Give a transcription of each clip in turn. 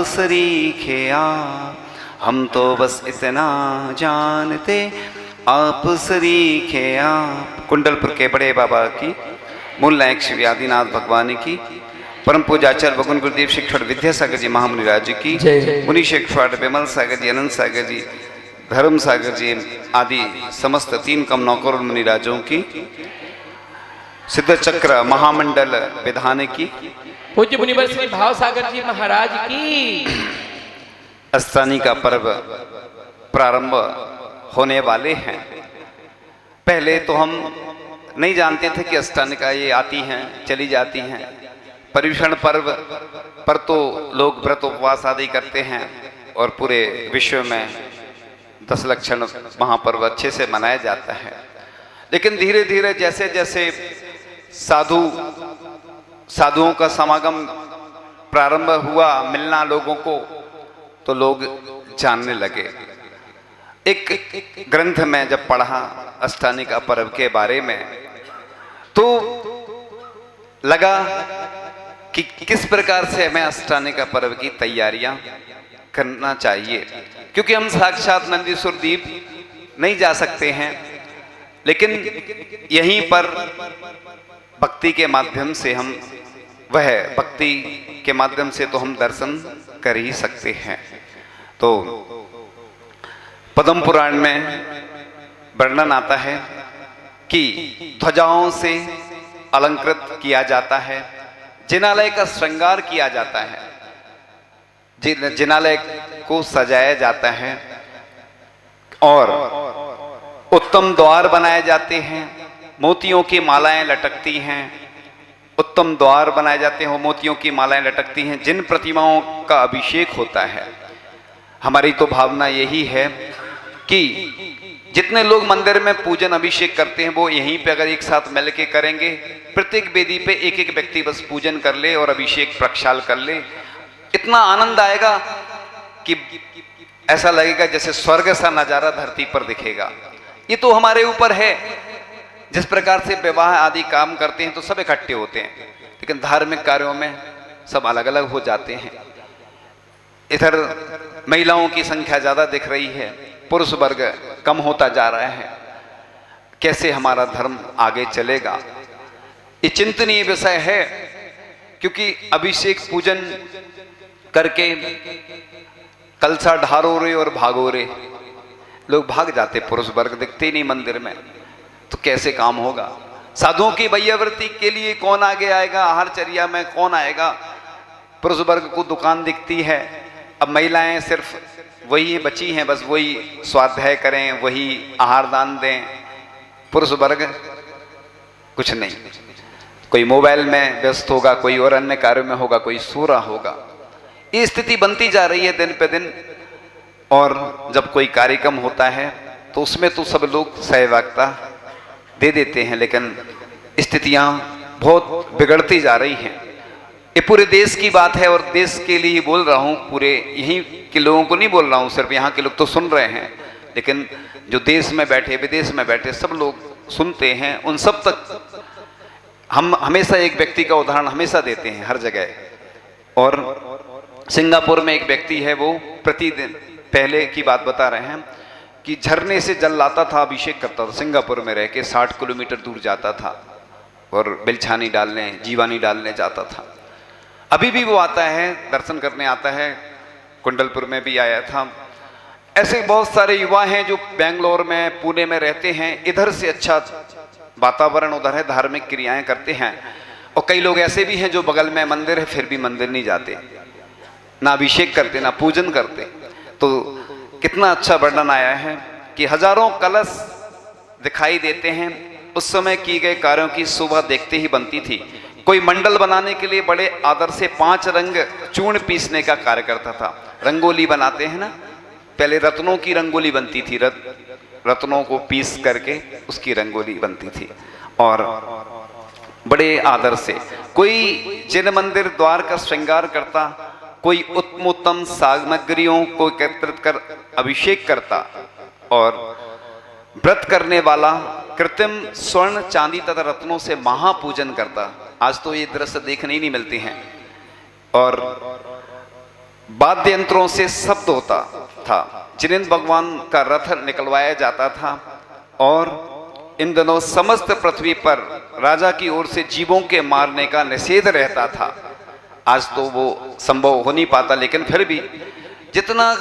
सरीखे आप, हम तो बस इतना जानते आप सरीखे आप। कुंडलपुर के बड़े बाबा की, मूल नायक श्री आदिनाथ भगवान की, परम पूजाचार्य भगवान गुरुदेव शिक्षण विद्यासागर जी महामुनि राज्य की, मुनि शिक्षण विमल सागर जी, अनंत सागर जी, धर्म सागर जी आदि समस्त 3 कम नौकर मुनि राजों की, सिद्ध चक्र महामंडल विधान की, पूज्य मुनिवर श्री भाव सागर जी महाराज की। अष्टानी का पर्व प्रारंभ होने वाले हैं। पहले तो हम नहीं जानते थे कि अष्टानिका ये आती हैं चली जाती हैं। पर्युषण पर्व पर तो लोग व्रत उपवास आदि करते हैं और पूरे विश्व में 10 लक्षण महापर्व अच्छे से मनाया जाता है। लेकिन धीरे धीरे जैसे जैसे साधुओं का समागम प्रारंभ हुआ, मिलना लोगों को, तो लोग जानने लगे। एक ग्रंथ में जब पढ़ा अष्टानिका पर्व के बारे में तो लगा कि किस प्रकार से हमें अष्टानिका पर्व की तैयारियां करना चाहिए, क्योंकि हम साक्षात नंदीश्वर द्वीप नहीं जा सकते हैं, लेकिन यहीं पर भक्ति के माध्यम से हम भक्ति के माध्यम से तो हम दर्शन कर ही सकते हैं। तो पद्म पुराण में वर्णन आता है कि ध्वजाओं से अलंकृत किया जाता है, जिनालय का श्रृंगार किया जाता है, जिनालय को सजाया जाता है और उत्तम द्वार बनाए जाते हैं, मोतियों की मालाएं लटकती हैं, उत्तम द्वार बनाए जाते हैं, मोतियों की मालाएं लटकती हैं, जिन प्रतिमाओं का अभिषेक होता है। हमारी तो भावना यही है कि जितने लोग मंदिर में पूजन अभिषेक करते हैं वो यहीं पे अगर एक साथ मिल के करेंगे, प्रत्येक वेदी पे एक एक व्यक्ति बस पूजन कर ले और अभिषेक प्रक्षाल कर ले, इतना आनंद आएगा कि ऐसा लगेगा जैसे स्वर्ग सा नजारा धरती पर दिखेगा। ये तो हमारे ऊपर है। जिस प्रकार से विवाह आदि काम करते हैं तो सब इकट्ठे होते हैं, लेकिन धार्मिक कार्यों में सब अलग अलग हो जाते हैं। इधर महिलाओं की संख्या ज्यादा दिख रही है, पुरुष वर्ग कम होता जा रहा है। कैसे हमारा धर्म आगे चलेगा, ये चिंतनीय विषय है। क्योंकि अभिषेक पूजन करके कलसा ढारो रे और भागो रे, लोग भाग जाते, पुरुष वर्ग दिखते ही नहीं मंदिर में, तो कैसे काम होगा। साधुओं की वैयावृत्ति के लिए कौन आगे आएगा, आहारचर्या में कौन आएगा। पुरुष वर्ग को दुकान दिखती है, अब महिलाएं सिर्फ वही बची हैं, बस वही स्वाध्याय करें, वही आहार दान दें। पुरुष वर्ग कुछ नहीं, कोई मोबाइल में व्यस्त होगा, कोई और अन्य कार्यों में होगा, कोई सो रहा होगा। ये स्थिति बनती जा रही है दिन पे दिन। और जब कोई कार्यक्रम होता है तो उसमें तो सब लोग सहभागिता दे देते हैं, लेकिन स्थितियां बहुत बिगड़ती जा रही हैं। ये पूरे देश की बात है और देश के लिए बोल रहा हूँ, पूरे यहीं के लोगों को नहीं बोल रहा हूँ, सिर्फ यहाँ के लोग तो सुन रहे हैं, लेकिन जो देश में बैठे विदेश में बैठे सब लोग सुनते हैं। उन सब तक हम हमेशा एक व्यक्ति का उदाहरण हमेशा देते हैं हर जगह। और सिंगापुर में एक व्यक्ति है, वो प्रतिदिन, पहले की बात बता रहे हैं कि झरने से जल लाता था, अभिषेक करता था, सिंगापुर में रह के 60 किलोमीटर दूर जाता था और बिलछानी डालने, जीवानी डालने जाता था। अभी भी वो आता है, दर्शन करने आता है, कुंडलपुर में भी आया था। ऐसे बहुत सारे युवा हैं जो बेंगलोर में, पुणे में रहते हैं, इधर से अच्छा वातावरण उधर है, धार्मिक क्रियाएं करते हैं। और कई लोग ऐसे भी हैं जो बगल में मंदिर है फिर भी मंदिर नहीं जाते, ना अभिषेक करते, ना पूजन करते। तो कितना अच्छा वर्णन आया है कि हजारों कलश दिखाई देते हैं। उस समय किए गए कार्यों की शोभा देखते ही बनती थी। कोई मंडल बनाने के लिए बड़े आदर से 5 रंग चूर्ण पीसने का कार्य करता था। रंगोली बनाते हैं ना, पहले रत्नों की रंगोली बनती थी, रत्नों को पीस करके उसकी रंगोली बनती थी और बड़े आदर से। कोई जिन मंदिर द्वार का श्रृंगार करता, कोई उत्तमोत्तम सामग्रियों को एकत्रित कर अभिषेक करता और व्रत करने वाला कृत्रिम स्वर्ण चांदी तथा रत्नों से महापूजन करता। आज तो ये दृश्य देखने ही नहीं मिलते हैं। और वाद्य यंत्रों से शब्द होता था, जिन भगवान का रथ निकलवाया जाता था। और इन दिनों समस्त पृथ्वी पर राजा की ओर से जीवों के मारने का निषेध रहता था। आज तो वो संभव हो नहीं पाता, लेकिन फिर भी जितना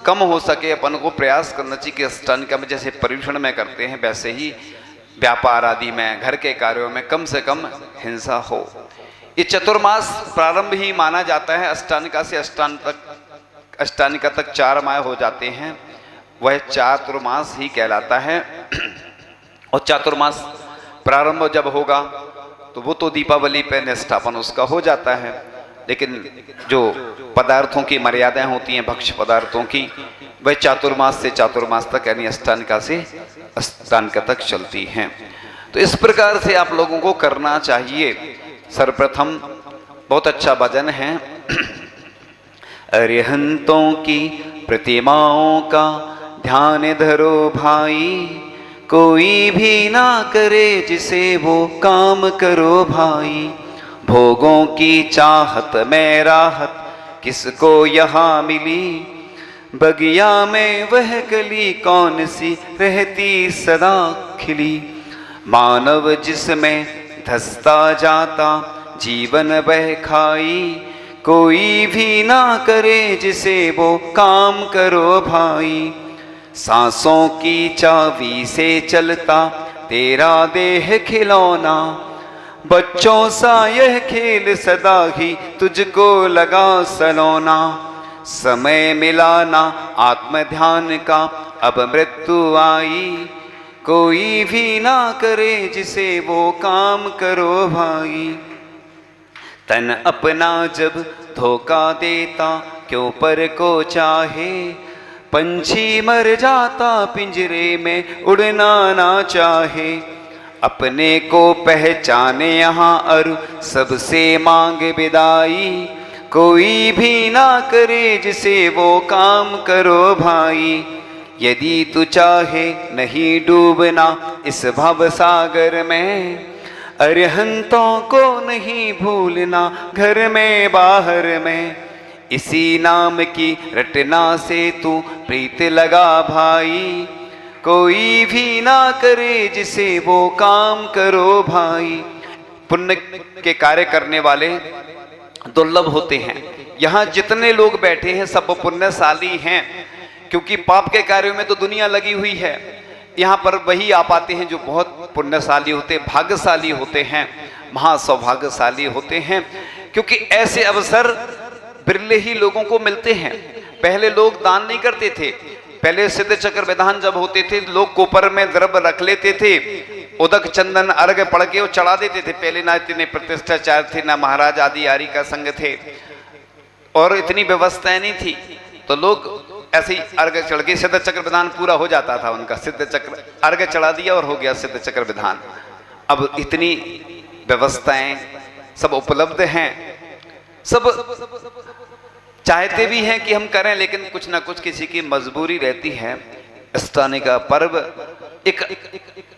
कम हो सके अपन को प्रयास करना चाहिए कि अष्टांगिका में जैसे पर्यूषण में करते हैं वैसे ही व्यापार आदि में, घर के कार्यों में कम से कम हिंसा हो। ये चतुर्मास प्रारंभ ही माना जाता है। अष्टांगिका से अष्टांगिका तक 4 माह हो जाते हैं, वह चातुर्मास ही कहलाता है। और चातुर्मास प्रारंभ जब होगा तो वो तो दीपावली पे निष्ठापन उसका हो जाता है, लेकिन जो पदार्थों की मर्यादाएं होती हैं भक्ष्य पदार्थों की, वह चातुर्मास से चातुर्मास तक यानी अष्टांगिका से अष्टांगिका तक चलती हैं। तो इस प्रकार से आप लोगों को करना चाहिए। सर्वप्रथम बहुत अच्छा भजन है, अरिहंतों की प्रतिमाओं का ध्यान धरो भाई, कोई भी ना करे जिसे वो काम करो भाई, भोगों की चाहत में राहत किसको यहाँ मिली, बगिया में वह कली कौन सी रहती सदा खिली, मानव जिसमें धसता जाता जीवन बह खाई, कोई भी ना करे जिसे वो काम करो भाई, सांसों की चाबी से चलता तेरा देह खिलौना, बच्चों सा यह खेल सदा ही तुझको लगा सलोना, समय मिलाना आत्म ध्यान का अब मृत्यु आई, कोई भी ना करे जिसे वो काम करो भाई, तन अपना जब धोखा देता क्यों पर को चाहे, पंछी मर जाता पिंजरे में उड़ना ना चाहे, अपने को पहचाने यहाँ और सबसे मांग विदाई, कोई भी ना करे जिसे वो काम करो भाई, यदि तू चाहे नहीं डूबना इस भव सागर में, अरिहंतों को नहीं भूलना घर में बाहर में, इसी नाम की रटना से तू प्रीत लगा भाई, कोई भी ना करे जिसे वो काम करो भाई। पुण्य के कार्य करने वाले दुर्लभ होते हैं। यहाँ जितने लोग बैठे हैं सब पुण्यशाली हैं, क्योंकि पाप के कार्यों में तो दुनिया लगी हुई है। यहाँ पर वही आ पाते हैं जो बहुत पुण्यशाली होते, भाग्यशाली होते हैं, महासौभाग्यशाली होते हैं, क्योंकि ऐसे अवसर बिरले ही लोगों को मिलते हैं। पहले लोग दान नहीं करते थे। पहले सिद्ध चक्र विधान जब होते थे लोग कोपर में द्रव्य रख लेते थे, उदक चंदन अर्घ पढ़ के वो चढ़ा देते थे। पहले ना इतने प्रतिष्ठाचार थे, ना महाराज आदि आरी का संग थे, और इतनी व्यवस्थाएं नहीं थी, तो लोग ऐसे ही अर्घ चढ़ के सिद्ध चक्र विधान पूरा हो जाता था उनका। सिद्ध चक्र अर्घ चढ़ा दिया और हो गया सिद्ध चक्र विधान। अब इतनी व्यवस्थाएं सब उपलब्ध हैं, सब चाहते भी हैं कि हम करें, लेकिन कुछ ना कुछ किसी की मजबूरी रहती है। अष्टांगिका पर्व एक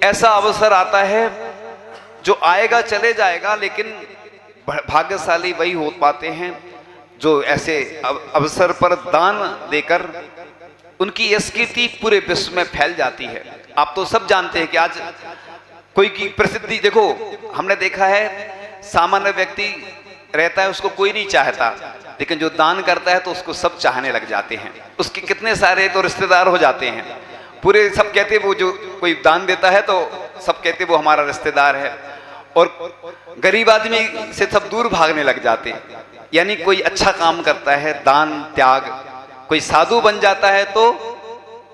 ऐसा अवसर आता है जो आएगा चले जाएगा, लेकिन भाग्यशाली वही हो पाते हैं जो ऐसे अवसर पर दान देकर उनकी कीर्ति पूरे विश्व में फैल जाती है। आप तो सब जानते हैं कि आज कोई की प्रसिद्धि देखो, हमने देखा है सामान्य व्यक्ति रहता है उसको कोई नहीं चाहता, लेकिन जो दान करता है तो उसको सब चाहने लग जाते हैं। उसके कितने सारे तो रिश्तेदार हो जाते हैं, पूरे सब कहते हैं वो जो कोई दान देता है तो सब कहते वो हमारा रिश्तेदार है, और गरीब आदमी से सब दूर भागने लग जाते हैं। यानी कोई अच्छा काम करता है, दान त्याग, कोई साधु बन जाता है तो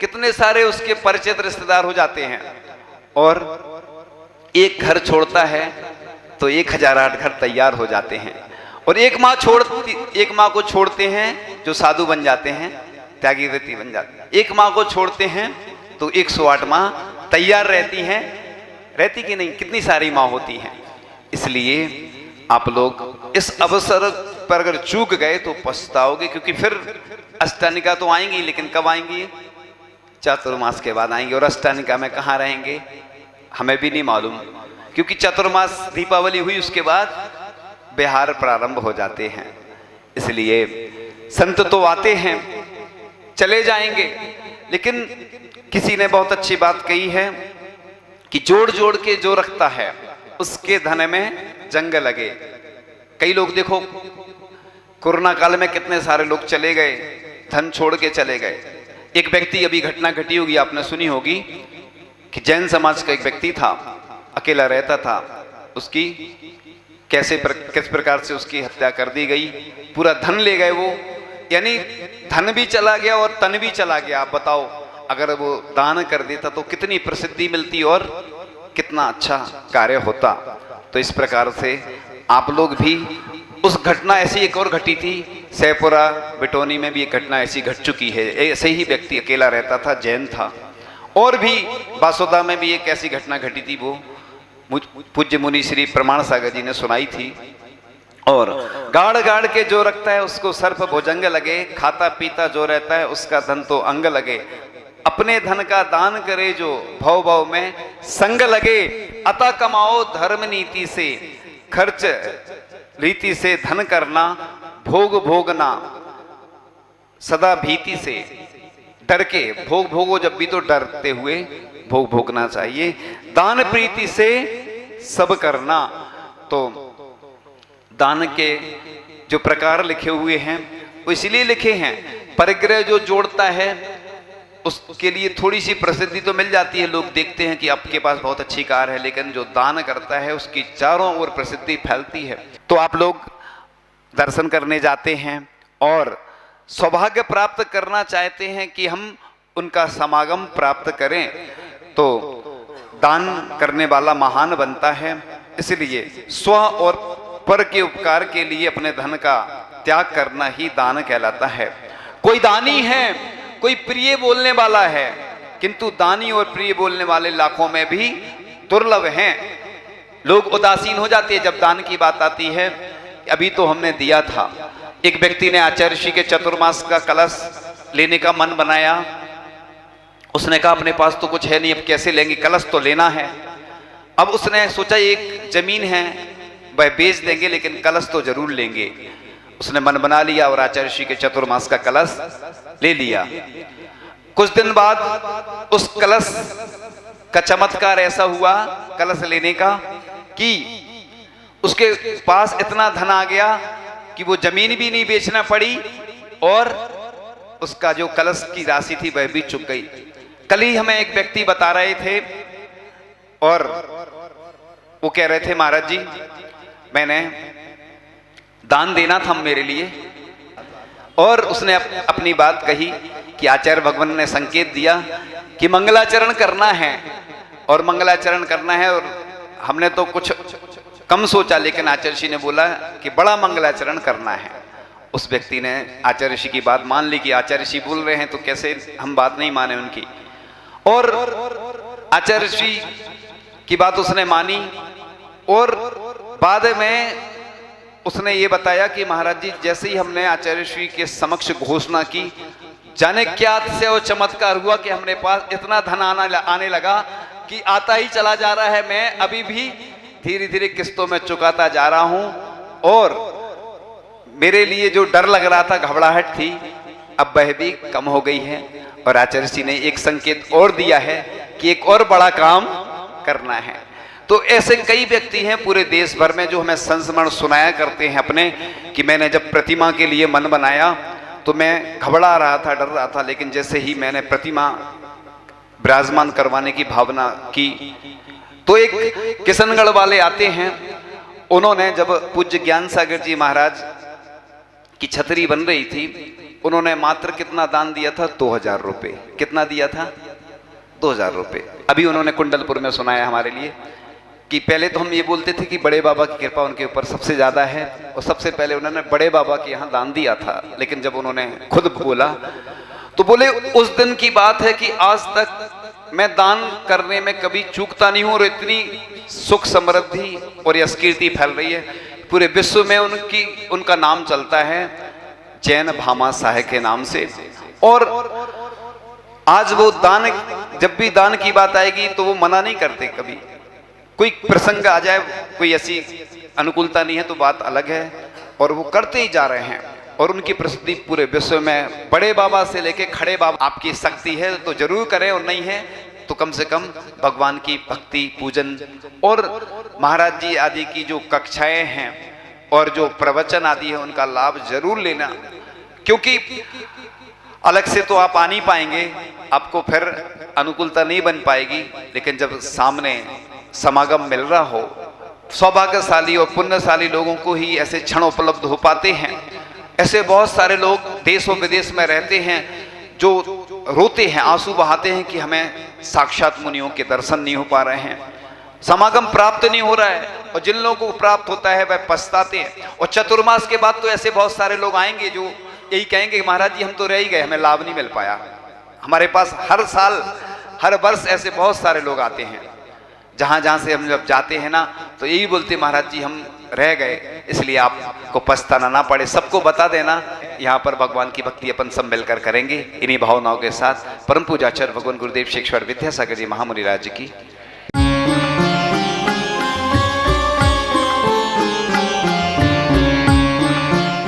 कितने सारे उसके परिचित रिश्तेदार हो जाते हैं, और एक घर छोड़ता है तो 1008 घर तैयार हो जाते हैं। और एक माँ को छोड़ते हैं जो साधु बन जाते हैं, त्यागी व्रती बन जाते हैं। एक माँ को छोड़ते हैं तो 108 माँ तैयार रहती हैं, रहती कि नहीं, कितनी सारी माँ होती हैं। इसलिए आप लोग इस अवसर पर अगर चूक गए तो पछताओगे, क्योंकि फिर अष्टांगिका तो आएंगी, लेकिन कब आएंगी? चातुर्मास के बाद आएंगे। और अष्टांगिका में कहाँ रहेंगे हमें भी नहीं मालूम, क्योंकि चातुर्मास दीपावली हुई उसके बाद बिहार प्रारंभ हो जाते हैं। इसलिए संत तो आते हैं चले जाएंगे, लेकिन किसी ने बहुत अच्छी बात कही है कि जोड़ जोड़ के जो रखता है उसके धन में जंग लगे। कई लोग देखो कोरोना काल में कितने सारे लोग चले गए, धन छोड़ के चले गए। एक व्यक्ति, अभी घटना घटी होगी, आपने सुनी होगी कि जैन समाज का एक व्यक्ति था, अकेला रहता था, उसकी किस प्रकार से उसकी हत्या कर दी गई, पूरा धन ले गए वो, यानी धन भी चला गया और तन भी चला गया। आप बताओ अगर वो दान कर देता तो कितनी प्रसिद्धि मिलती और कितना अच्छा कार्य होता। तो इस प्रकार से आप लोग भी, उस घटना ऐसी एक और घटी थी, सैपुरा बिटोनी में भी एक घटना ऐसी घट चुकी है। ऐसे ही व्यक्ति अकेला रहता था, जैन था। और भी बासोदा में भी एक ऐसी घटना घटी थी, वो पूज्य मुनि श्री प्रमाण सागर जी ने सुनाई थी। और गाड़ गाड़ के जो रखता है उसको सर्प भुजंग लगे, खाता पीता जो रहता है उसका धन तो अंग लगे। अपने धन का दान करे जो भव भव में संग लगे। अतः कमाओ धर्म नीति से, खर्च रीति से धन करना, भोग भोगना सदा भीति से। डर के भोग भोगो जब भी तो डरते हुए भोग भोगना चाहिए। दान प्रीति से सब करना। तो दान के जो प्रकार लिखे हुए हैं वो इसलिए लिखे हैं, परिग्रह जो जोड़ता है उसके लिए थोड़ी सी प्रसिद्धि तो मिल जाती है, लोग देखते हैं कि आपके पास बहुत अच्छी कार है, लेकिन जो दान करता है उसकी चारों ओर प्रसिद्धि फैलती है। तो आप लोग दर्शन करने जाते हैं और सौभाग्य प्राप्त करना चाहते हैं कि हम उनका समागम प्राप्त करें, तो दान करने वाला महान बनता है। इसलिए स्व और पर के उपकार के लिए अपने धन का त्याग करना ही दान कहलाता है। कोई दानी है, कोई प्रिय बोलने वाला है, किंतु दानी और प्रिय बोलने वाले लाखों में भी दुर्लभ हैं। लोग उदासीन हो जाते हैं जब दान की बात आती है। अभी तो हमने दिया था, एक व्यक्ति ने आचार्य ऋषि के चतुर्मास का कलश लेने का मन बनाया। उसने कहा अपने पास तो कुछ है नहीं, अब कैसे लेंगे, कलश तो लेना है। अब उसने सोचा एक जमीन है वह बेच देंगे, लेकिन कलश तो जरूर लेंगे। उसने मन बना लिया और आचार्य ऋषि के चतुर्मास का कलश ले लिया। कुछ दिन बाद उस कलश का चमत्कार ऐसा हुआ, कलश लेने का, कि उसके पास इतना धन आ गया कि वो जमीन भी नहीं बेचना पड़ी और उसका जो कलश की राशि थी वह भी चुक गई। कल ही हमें एक व्यक्ति बता रहे थे और वो कह रहे थे, महाराज जी मैंने दान देना था मेरे लिए, और उसने अपनी बात कही कि आचार्य भगवान ने संकेत दिया कि मंगलाचरण करना है, और मंगलाचरण करना है, और हमने तो कुछ कम सोचा, लेकिन आचार्य ऋषि ने बोला कि बड़ा मंगलाचरण करना है। उस व्यक्ति ने आचार्य ऋषि की बात मान ली कि आचार्य ऋषि बोल रहे हैं तो कैसे हम बात नहीं माने उनकी। और आचार्य ऋषि की बात उसने मानी, और बाद में उसने ये बताया कि महाराज जी जैसे ही हमने आचार्य ऋषि के समक्ष घोषणा की, जाने क्या से वो चमत्कार हुआ कि हमने पास इतना धन आने लगा कि आता ही चला जा रहा है। मैं अभी भी धीरे धीरे किस्तों में चुकाता जा रहा हूं, और मेरे लिए जो डर लग रहा था, घबराहट थी, अब वह भी कम हो गई है। और आचार्य जी ने एक संकेत और दिया है कि एक और बड़ा काम करना है। तो ऐसे कई व्यक्ति हैं पूरे देश भर में जो हमें संस्मरण सुनाया करते हैं अपने, कि मैंने जब प्रतिमा के लिए मन बनाया तो मैं घबरा रहा था, डर रहा था, लेकिन जैसे ही मैंने प्रतिमा विराजमान करवाने की भावना की, तो एक किशनगढ़ वाले आते हैं। उन्होंने जब पूज्य ज्ञान सागर जी महाराज की छतरी बन रही थी, उन्होंने मात्र कितना दान दिया था? 2000 रुपये। कितना दिया था? 2000 रुपये। अभी उन्होंने कुंडलपुर में सुनाया हमारे लिए कि पहले तो हम ये बोलते थे कि बड़े बाबा की कृपा उनके ऊपर सबसे ज्यादा है, और सबसे पहले उन्होंने बड़े बाबा के यहाँ दान दिया था, लेकिन जब उन्होंने खुद बोला तो बोले उस दिन की बात है कि आज तक मैं दान करने में कभी चूकता नहीं हूं, और इतनी सुख समृद्धि और यश कीर्ति फैल रही है पूरे विश्व में। उनका नाम चलता है जैन भामा साहे के नाम से। और आज वो दान, जब भी दान की बात आएगी तो वो मना नहीं करते कभी। कोई प्रसंग आ जाए, कोई ऐसी अनुकूलता नहीं है तो बात अलग है, और वो करते ही जा रहे हैं। और उनकी प्रसिद्धि पूरे विश्व में, बड़े बाबा से लेके खड़े बाबा, आपकी शक्ति है तो जरूर करें, और नहीं है तो कम से कम भगवान की भक्ति पूजन और महाराज जी आदि की जो कक्षाएं हैं और जो प्रवचन आदि है उनका लाभ जरूर लेना, क्योंकि अलग से तो आप आ नहीं पाएंगे, आपको फिर अनुकूलता नहीं बन पाएगी, लेकिन जब सामने समागम मिल रहा हो, सौभाग्यशाली और पुण्यशाली लोगों को ही ऐसे क्षण उपलब्ध हो पाते हैं। ऐसे बहुत सारे लोग देश और विदेश में रहते हैं जो रोते हैं, आंसू बहाते हैं कि हमें साक्षात मुनियों के दर्शन नहीं हो पा रहे हैं, समागम प्राप्त नहीं हो रहा है, और जिन लोगों को प्राप्त होता है वह पछताते हैं। और चतुर्मास के बाद तो ऐसे बहुत सारे लोग आएंगे जो यही कहेंगे महाराज जी हम तो रह ही गए, हमें लाभ नहीं मिल पाया। हमारे पास हर साल हर वर्ष ऐसे बहुत सारे लोग आते हैं, जहां जहां से हम जब जाते हैं ना तो यही बोलते महाराज जी हम रह गए, इसलिए आपको पछताना ना पड़े। सबको बता देना यहाँ पर भगवान की भक्ति अपन सब मिलकर करेंगे, इन्हीं भावनाओं के साथ। परम पूजाचार्य भगवान गुरुदेव श्री ईश्वर विद्यासागर जी महामुनि राज की